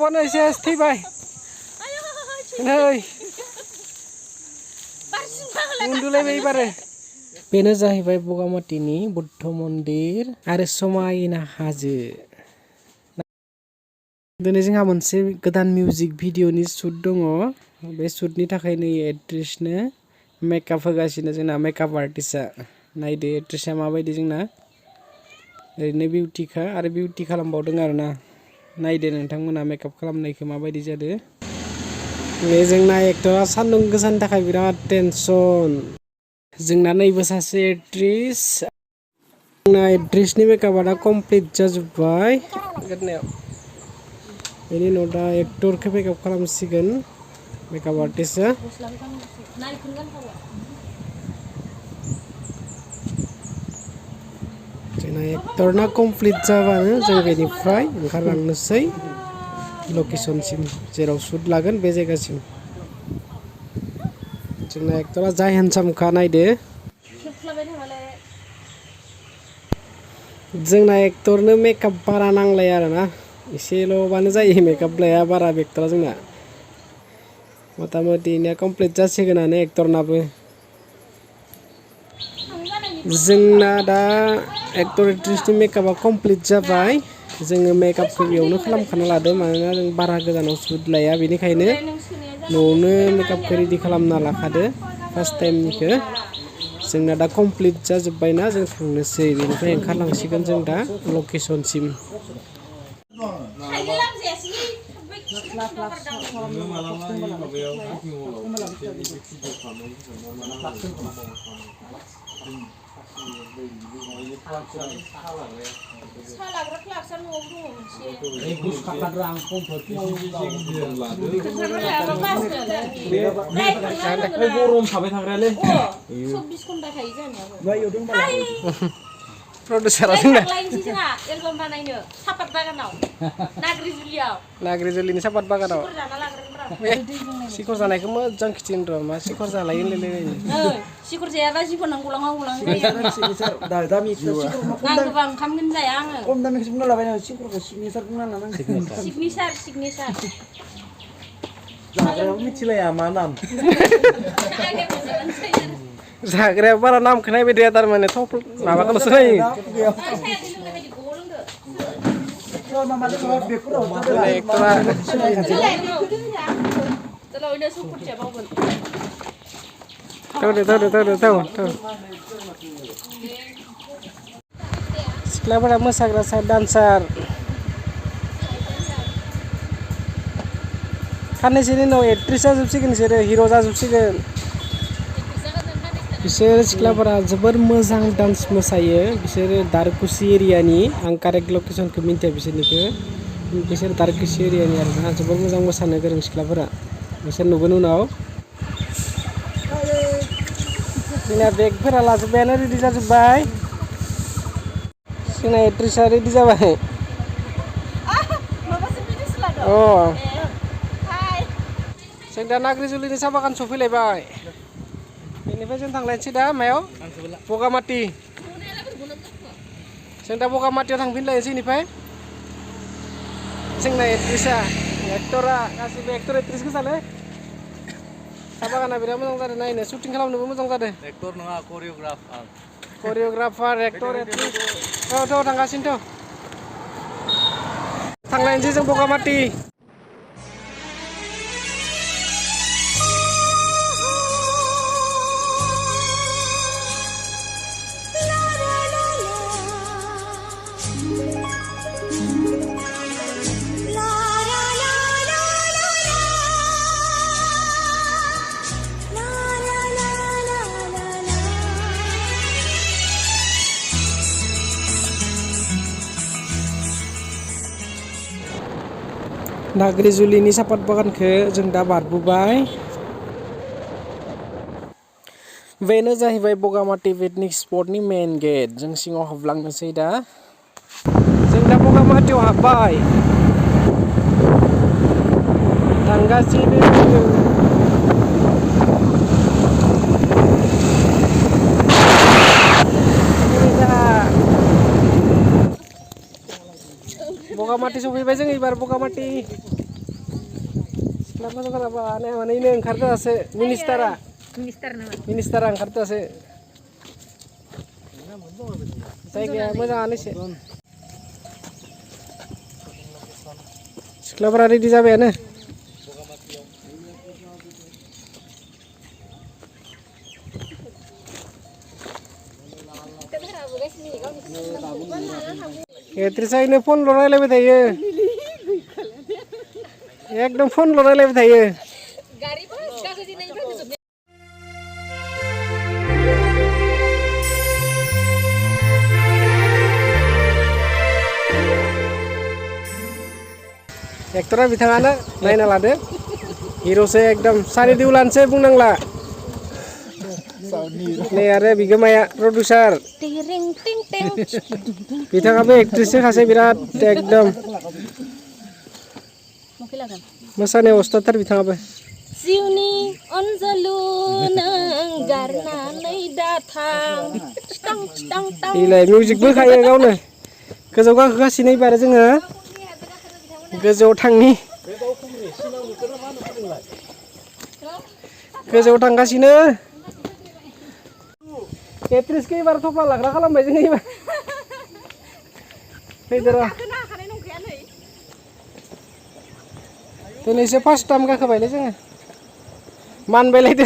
Telepon saya setibai. Hei. Undulai bayi bare. Bener जाहैबाय बगामातिनि बुद्ध मन्दिर आरो समायना हाजो। दिनै जोंहा मोनसे गोदान मिउजिक भिडिअनि शुट दङ। बे शुटनि थाखाय नै एक्ट्रेसनो मेकआप होगासिनो जोंना मेकआप आर्टिस्टआ। नायदो एक्ट्रेसआ माबायदि जोंना। ओरैनो बिउटिखा आरो बिउटि खालामबावदों आरोना। नायदो नोंथांमोना मेकआप खालामनायखौ माबायदि जादो। बे जोंना एक्टरा सान्दुं गोसानि थाखाय बिराद टेनसन। जोंना नैबो सासे एक्ट्रेस। जोंना एक्ट्रेसनि मेकआपआ दा कमप्लिट जाजोब्बाय। बेनि उनाव दा एक्टरखौ मेकआप खालामसिगोन मेकआप आर्टिस्टआ। जोंना एक्टरना कमप्लिट जाबानो जों बेनिफ्राय ओंखारलांनोसै लकेसनसिम जेराव शुट लागोन बे जायगासिम। जोंना एक्टरा जा हेन्डसामखा नायदो। जोंना एक्टरनो मेकआप बारा नांलाया आरोना एसेल'बानो जायो मेकआप लाया बारा एक्टरा जोंना। मथा मथिनिया कमप्लिट जासिगोनानो एक्टरनाबो। जोंना दा एक्टर एक्ट्रेसनि मेकआपआ कमप्लिट जाबाय। जोङो मेकआपखौ बेयावनो खालामखाना लादों मानोना जों बारा गोजानाव शुट लाया बेनिखायनो न'आवनो मेकआपखौ रेडि खालामना लाखादो फार्स्ट टाइमनिखौ। जोंना दा कमप्लिट जाजोब्बायना जों थांनोसै बेनिफ्राय ओंखारलांसिगोन जों दा लकेसनसिम। Produser जोंना एलबाम बानायनो सापात बागानाव नाग्रिजुलिनि सापात बागानाव सिखर जानायखौ मोजां खिथिन र' मा सिखर जालायो होनलायलायो। सिखर जायाबा जिबनाव गलाङाव गलाङो आं गोबां ओंखामखौनो जाया आङो। खम दामिखौसो बुंना लाबाय आं सिखरखौ सिगनेसार बुंना लानांगौ। सिगनेसार जाग्रायाव मिथिलाया मा नाम। जाग्राया बारा नामखौ नायबाय थाया थारमाने थप माबाखौल'सो नायो। सिख्लाफोरा मोसाग्रा डान्सार। साननैसोनि उनाव एक्ट्रेस जाजोबसिगोन बिसोरो हिर' जाजोबसिगोन। बिसोर सिख्लाफोरा जोबोर मोजां डान्स मोसायो। बिसोरो दारकुसि एरियानि आं कारेक्ट लकेसनखौ मिन्थिया बिसोरनिखौ। बिसोर दारकुसि एरियानि आरोना जोबोर मोजां मोसानो गोरों सिख्लाफोरा। बिसोर नुगोन उनाव। जोंना बेगफोरा लाजोब्बायानो रेडि जाजोब्बाय। जोंना एक्ट्रेसआ रेडि जाबाय। जों दा नाग्रिजुलिनि साहा बागान सफैलायबाय। बेनिफ्राय जों थांलायनोसै दा मायाव बगामाथि। जों दा बगामाथियाव थांफिनलायनोसै बेनिफ्राय। जोंना एक्ट्रेसआ एक्टरा गासिबो एक्टर एक्ट्रेस गोजालै। साहा बागाना बिराद मोजां जादों नायनो शुटिं खालामनोबो मोजां जादों। एक्टर नङा करिय'ग्राफार। करिय'ग्राफार एक्टर एक्ट्रेस थ' थांगासिनोथ'। थांलायनोसै जों बगामाथि। नाग्रिजुलिनि सापात बागानखौ जों दा बारबोबाय। बेनो जाहैबाय बगामाथि पिकनिक स्पटनि मेन गेट। जों सिङाव हाबलांनोसै दा। जों दा बगामाथियाव हाबबाय। थांगासिनो बगामाथि सफैबाय जों एबार बगामाथि। सिख्ला मोजांथारा बाने मानैनो ओंखारदोंसो मिनिस्टारा ओंखारदोंसो जायगाया मोजाङानो एसे सिख्लाफोरा रेडि जाबायानो एक्ट्रेसआनो फनल' रायलायबाय थायो एकदम फनल' रायलायबाय थायो एक्टरा बिथाङानो नायना लादो हिर'सो एकदम सानि देउलानोसो बुंनांला नै आरो बिगोमाया प्रडिउसार बिथाङाबो एक्ट्रेससो खासे बिराद एकदम मोसानायाव उस्तादथार बिथाङाबो जिउनि अनजालु नों गारनानै दाथां थिटां थिटां टां इलाय मिउजिकबो होखायो गावनो गोजौ गाखोगासिनो एबार जोङो गोजौआव थांनि गोजौआव थांगासिनो एक्ट्रेसखौ एबार थफ्ला लाग्रा खालामबाय जोङो एबार फैदो र' दिनैसो फार्स्ट टाइम गाखोबायलै जोङो मानबायलायदो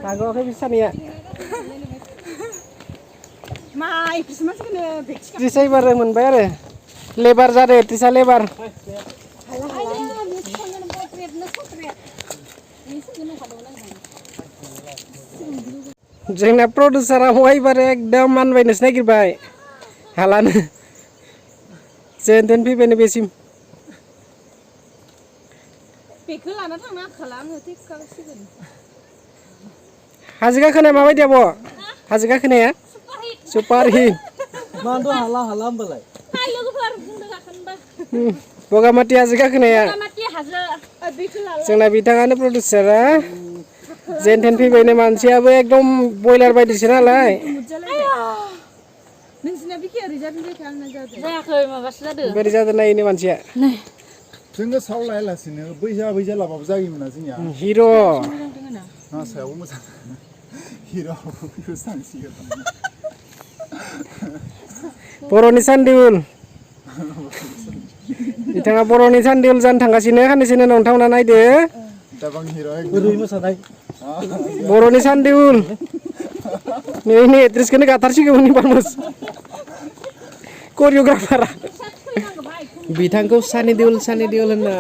हागौआखै बिसानिया एक्ट्रेसा एबार मोनबाय आरो लेबार जादों एक्ट्रेसा लेबार जोंना प्रडिउसारा एबार एकदम मानबायनोसो नागिरबाय हालानो जेन थेन फैबायनो बेसिम बेखौ लाना थांनो आखाला आङो थैखासिगोन हाजो गाखोनाया माबायदि आब' हाजो गाखोनाया सुपार हिट मानोथ' हाला होमबालाय लोगोफोर बुंदों गाखोनोबा बगामाथि हाजो गाखोनाया जोंना बिथाङानो प्रडिउसारा जेन थेन फैबायनो मानसियाबो एकदम बयलार बायदिसो नालाय नोंसिना बिखिया ओरै जादों जायाखै आंना जादों जायाखै माबासो जादों बोरै जादों नायनो मानसिया जोङो साव लायालासिनो बैजा लाबाबो जायोमोन ना जोंनिया हिर' सायावबो मोजां हिर' थांसिगोन बर'नि सानदिउल बिथाङा बर'नि सानदिउल जानो थांगासिनो साननैसोनि उनाव नोंथांमोना नायदो दाबां हिर' बोरै मोसानाय बर'नि सानदिउल नै एक्ट्रेसखौनो गाथारसिगौमोन एबार करिय'ग्राफारा बिथांखौ सानि देउल होनना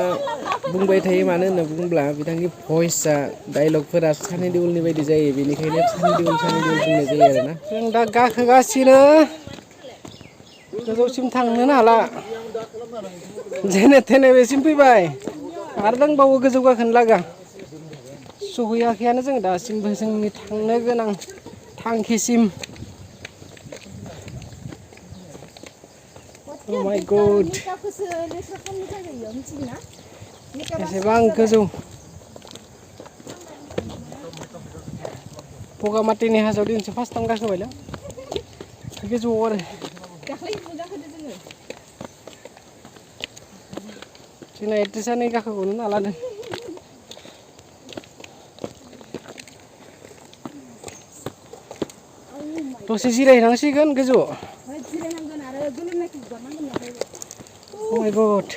बुंबाय थायो मानो होनना बुङोब्ला बिथांनि भइसआ डायलगफोरा सानि देउलनि बायदि जायो बेनिखायनो सानि देउल बुंनाय जायो आरोना जों दा गाखोगासिनो गोजौसिम थांनोनो हाला जेने थेने बेसिम फैबाय आरो दंबावो गोजौ गाखोनो लागा सहैयाखैयानो जों दासिमबो जोंनि थांनो गोनां थांखिसिम Oh my God एसेबां गोजौ बगामाथिनि हाजोआव दिनैसो फार्स्ट टाइम गाखोबायलै गोजौआव आरो जोंना एक्ट्रेसा नै गाखोगौनो नालादों दसे जिरायनांसिगोन गोजौआव Oh my God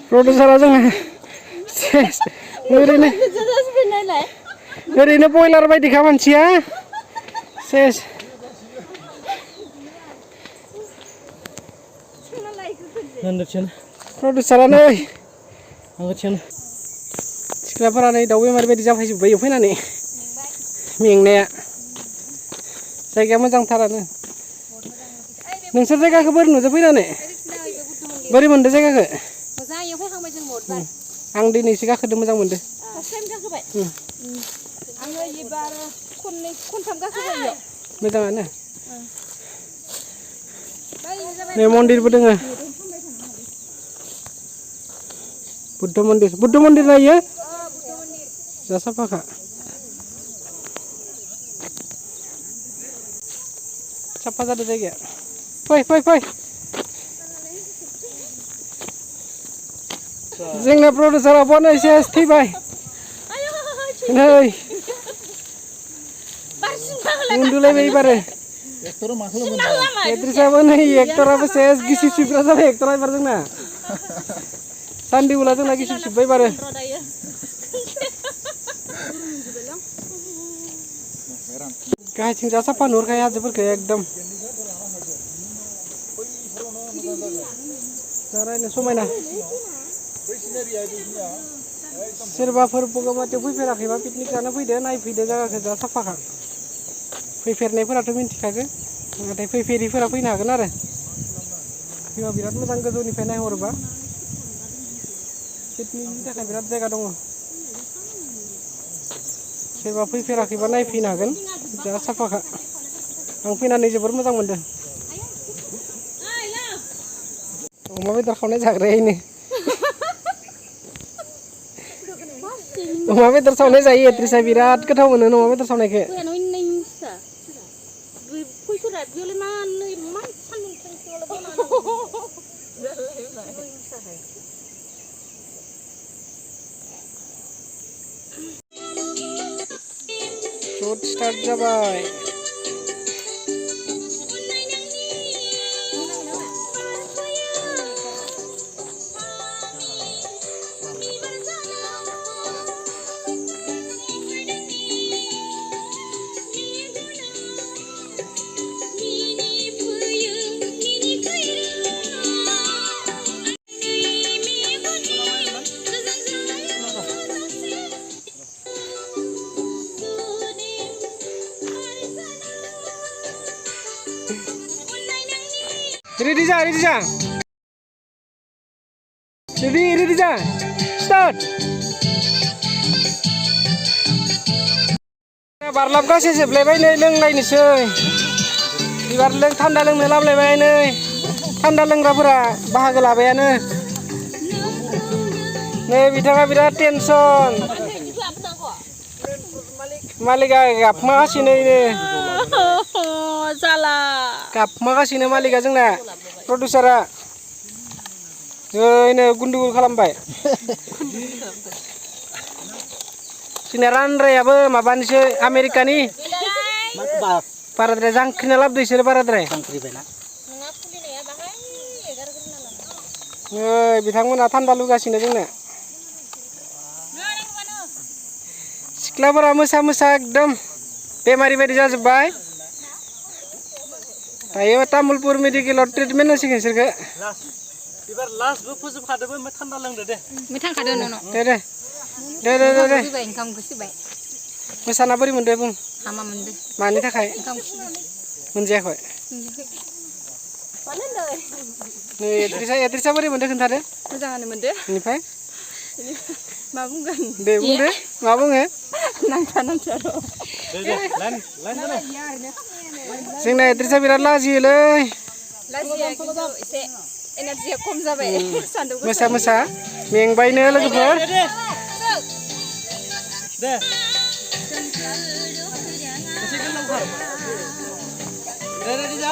प्रडिउसारा जोंना ओरैनो बयलार बायदिखा मानसिया सेस प्रडिउसारा नै सिख्लाफोरा नै दाउ बेमार बायदि जाफैजोब्बाय इयाव फैनानै मेंनाया जायगाया मोजांथारानो नोंसोर जायगाखौ बोरै नुदो फैनानै बोरै मोनदो जायगाखौ आं दिनैसो गाखोदो मोजां मोनदो मोजाङानो नै मन्दिरबो दोङो बुद्ध मन्दिर ना इयो जा साफाखा साफा जादों जायगाया फै जोंना प्रडिउसारा बनायसे थैबाय नै उन्दुलायबाय एबारो एक्टरा मा खालामो एक्ट्रेसाबो नै एक्टराबो सेस गिसिब सिबग्रा जाबाय एक्टरा एबार जोंना सान्दिउला जोंना गिसिब सिबबाय एबारो गाहायथिं जा साफा नुहुरखायो हाजोफोरखौ एकदम जारायनो समायना सोरबाफोर बगामाथियाव फैफेराखैबा पिकनिक जानो फैदो नायफैदो जायगाखौ जा साफाखा फैफेरनायफोराथ' मिन्थिखागोन नाथाय फैफेरिफोरा फैनो हागोन आरो फैबा बिराद मोजां गोजौनिफ्राय नायहरोबा पिकनिकनि थाखाय बिराद जायगा दङ सोरबा फैफेराखैबा नायफैनो हागोन जा साफाखा आं फैनानै जोबोर मोजां मोनदों अमा बेदर खावनाय जाग्रायैनो अमा बेदर सावनाय जायो एक्ट्रेसा बिराद गोथाव मोनो अमा बेदर सावनायखौ शूट स्टार्ट जाबाय रेडी जा रेडी जा स्टार्ट बारलाबगासो जोबलायबाय नै लोंलायनोसै बिबार लों थान्दा लोंनो लाबलायबाय नै थान्दा लोंग्राफोरा बाहागो लाबायानो नै बिथाङा बिराद टेनसन मालिका गाबमागासिनो जाला गाबमागासिनो मालिका जोंना प्रडिउसारा ओइनो गुन्डुगुल खालामबाय जोंना रानद्रायाबो माबानिसो आमेरिकानि बाराद्राय जांख्रिना लाबोदो इसोरो बाराद्राय नै बिथांमोना थान्दा लुगासिनो जोंना सिख्लाफोरा मोसा एकदम बेमारि बायदि जाजोब्बाय दायो तामुलपुर मेडिकेलाव ट्रिटमेन्ट होसिगोन बिसोरखौ एबार लास्टबो फोजोबखादोंबो ओमफ्राय थान्दा लोंदो दे थांखादो दे ओंखामखौ सिबाय मोसाना बोरै मोनदो बुं हामा मोनदो मानि थाखाय मोनजायाखै नै एक्ट्रेसा बोरै मोनदो खोन्थादो मोजाङानो मोनदो बेनिफ्राय मा बुंगोन दे बुंदो मा बुङो नांथा र' जोंना एक्ट्रेसा बिराद लाजियोलै एसे एनार्जिया खम जाबाय सान्दुं मोसा मेंबायनो लोगोफोर दे एसे गोलाव खार रेडि जा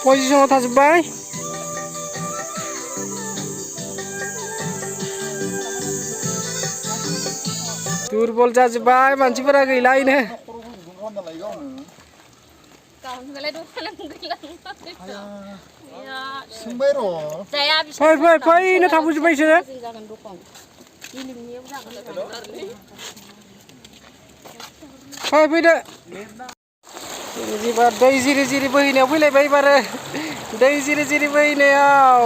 पजिसनाव थाजोब्बाय दुरबल जाजोब्बाय मानसिफोरा गैला इनो सोंबाय र' फैनो थाबोजोब्बाय बिसोरो फैदो दै जिरि बोहैनायाव फैलायबाय एबारो दै जिरि बोहैनायाव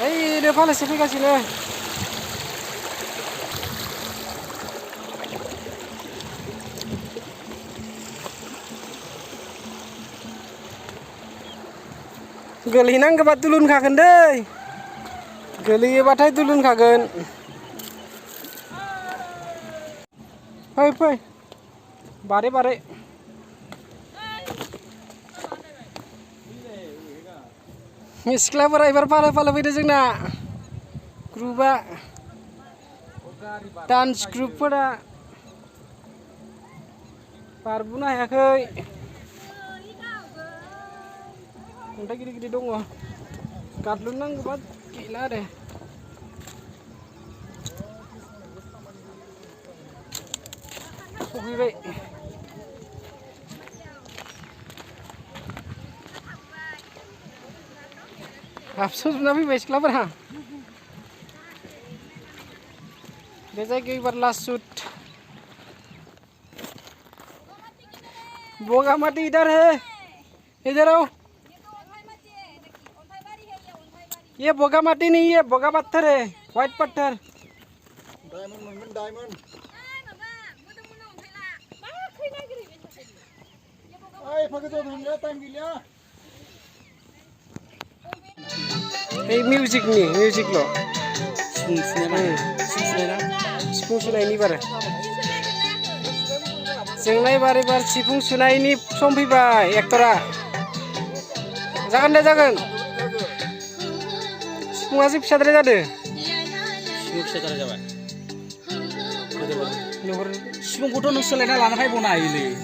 ओइनो फालोसे फैगासिनो गोलैनांगौबा दुलुनखागोन दै गोलैयोबाथाय दुलुनखागोन फै बारे सिख्लाफोरा एबार फालो फालो फैदो जोंना ग्रुपआ डान्स ग्रुपफोरा बारबोनो हायाखै अन्थाइ गिदिर गिदिर दङ गादलुनांगौबा गैला आरो सफैबाय हाबसोजोबना फैबाय सिख्लाफोरा बे जायगायाव एबार लास्ट शुट बगामाटी इधर है इधर आओ ये बगामाटी नहीं है बगा पत्थर है व्हाइट पत्थर डायमंड मोनगोन डायमंड ओइ फगे तो थांगा टाइम गैला Hey music nih, music lo. Sipung sunai ini bar. Senglai bar sipung sunai ini sompi bay aktora. Jangan deh jangan. Sipung asip sadar jade. Sipung sadar jabat. Nuhur. Sipung kudo nuselena lana kai bona ini.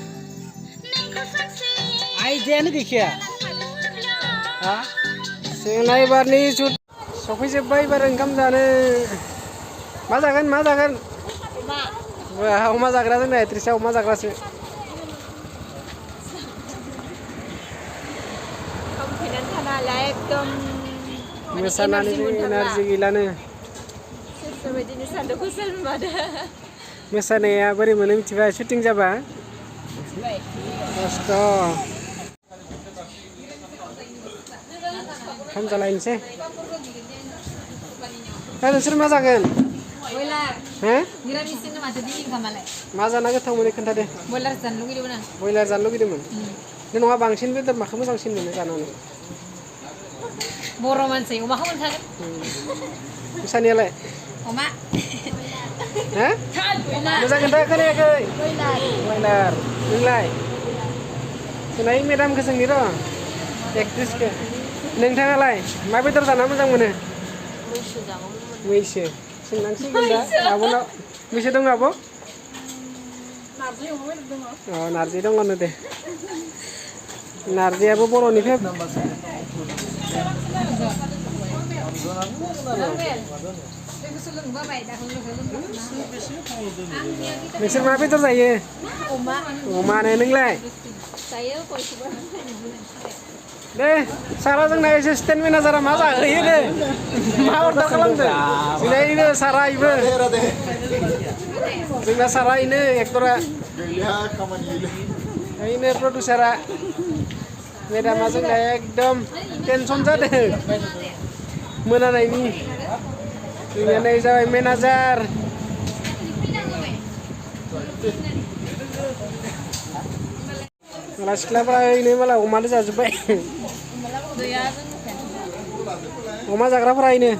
Ai jane dikia. Ha? Senglai bar nih shoot. सफैजोब्बाय एबार ओंखाम जानो मा जागोन अमा जाग्रा जोंना एक्ट्रिसआ अमा जाग्रासो मोसानानै एनार्जि गैलानो मोसानाया बोरै मोनो मिथिबाय शुटिं जाबा खस्थ' ओंखाम जालायनोसै नोंसोर मा जागोन मा जाना गोथाव मोनो खोन्थादे बयलार जानो लुगैदोंमोन नङा बांसिन बेदर माखौ मोजांसिन मोनो जानानै बर' मानसि अमाखौ मोनखागोन नोंसानियालाय अमा मोजां खोन्था खोनायाखै बयलार नोंलाय सोनाय मेदामखौ जोंनि र' एक्ट्रिसखौ नोंथाङालाय मा बेदर जाना मोजां मोनो मैसो सोंनांसिगोन दा आब'नाव मैसो दङ आब' नारजि दङनो दे नारजियाबो बर'नि नोंसोर मा बेदर जायो अमानो नोंलाय दे सारा जोंना एसिस्टेन्ट मेनेजारा मा जाहोयो दे मा अर्डार खालामदों जोंना सारा इबो जोंना सारा इनो एक्टरा इनो प्रडिउसारा मेदामा जोंना एकदम टेनसन जादों मोनानायनि जोंनिया नै जाबाय मेनेजार माला सिख्लाफ्रा ओरैनो माला अमानो जाजोब्बाय अमा जाग्राफोरा इनो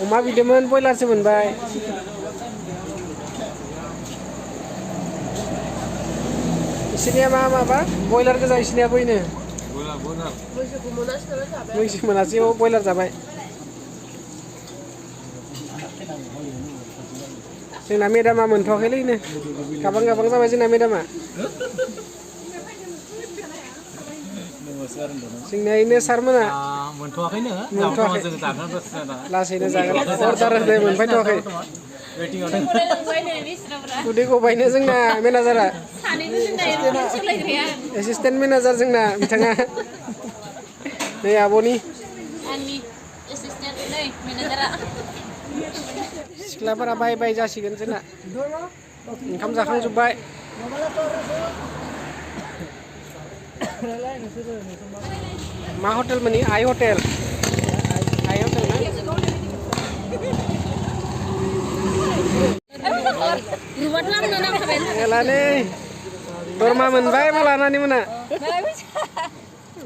अमा बिदोंमोन बयलारसो मोनबाय इसोरनिया माबा बयलार गोजा इसोरनियाबो इनो मैसो मोनासै बयलार जाबाय जोंना मेदामा मोनथ'वाखैलैनो गाबां जाबाय जोंना मेदामा जोंनिया इनो सारमोना मोनथ'वाखै लासैनो जागोन अर्डार होदों मोनफैथ'वाखै उदै गबायनो जोंना मेनेजारा एसिस्टेन्ट मेनेजार जोंना बिथाङा नै आब'नि सिख्लाफोरा बाय जासिगोन जोंना ओंखाम जाखांजोब्बाय मा हटेल मोनि आइ हटेल ना एलानै दरमा मोनबाय मा लानानै मोना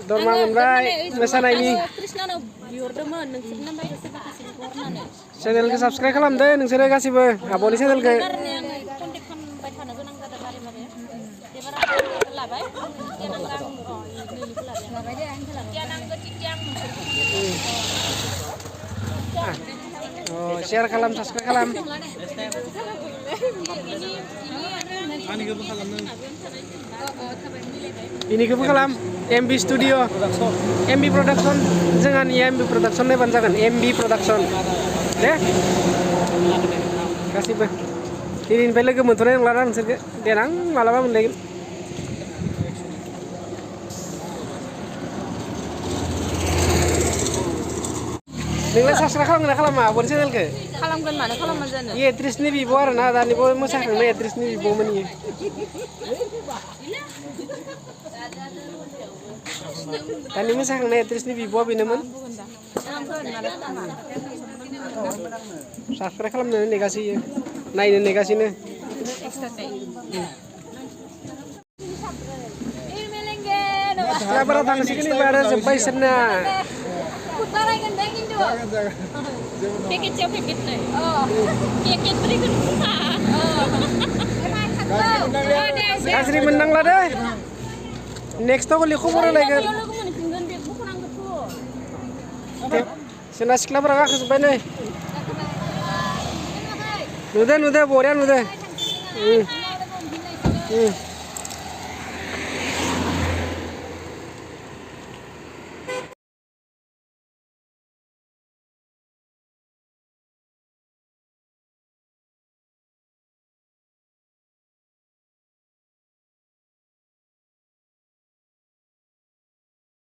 दरमा मोनबाय मोसानायनि चेनेलखौ साबस्क्राइब खालामदो नोंसोरो गासिबो आब'नि चेनेलखौ लाबाय लाबाय दे आं नांगौ टिकियां Oh, share kalam, subscribe kalam. Ini ke kalam MB Studio, MB Production. Jangan ya MB Production nih banjakan MB Production. Deh. Kasih bah. Ini balik ke motornya yang larang serga. Dia nang malam mending. Nilai subscribe kalam mah, buat channel ke? खालामगोन मानो खालामा जानो Iya, Trisni Vivo ada nah, dan ibu masak nih Trisni Vivo meni. Dan ini masak nih Trisni Vivo bini men. Subscribe kalam nih negasi ya, nah ini negasi nih. Kabar datang sini pada sampai sana. Putara yang daging tu. Paket jauh paket tu. Paket beri kan Kasih menang lah deh. Next aku lihat kubur lagi. Senasik lah berangkat sebenarnya. Nuda borean nuda.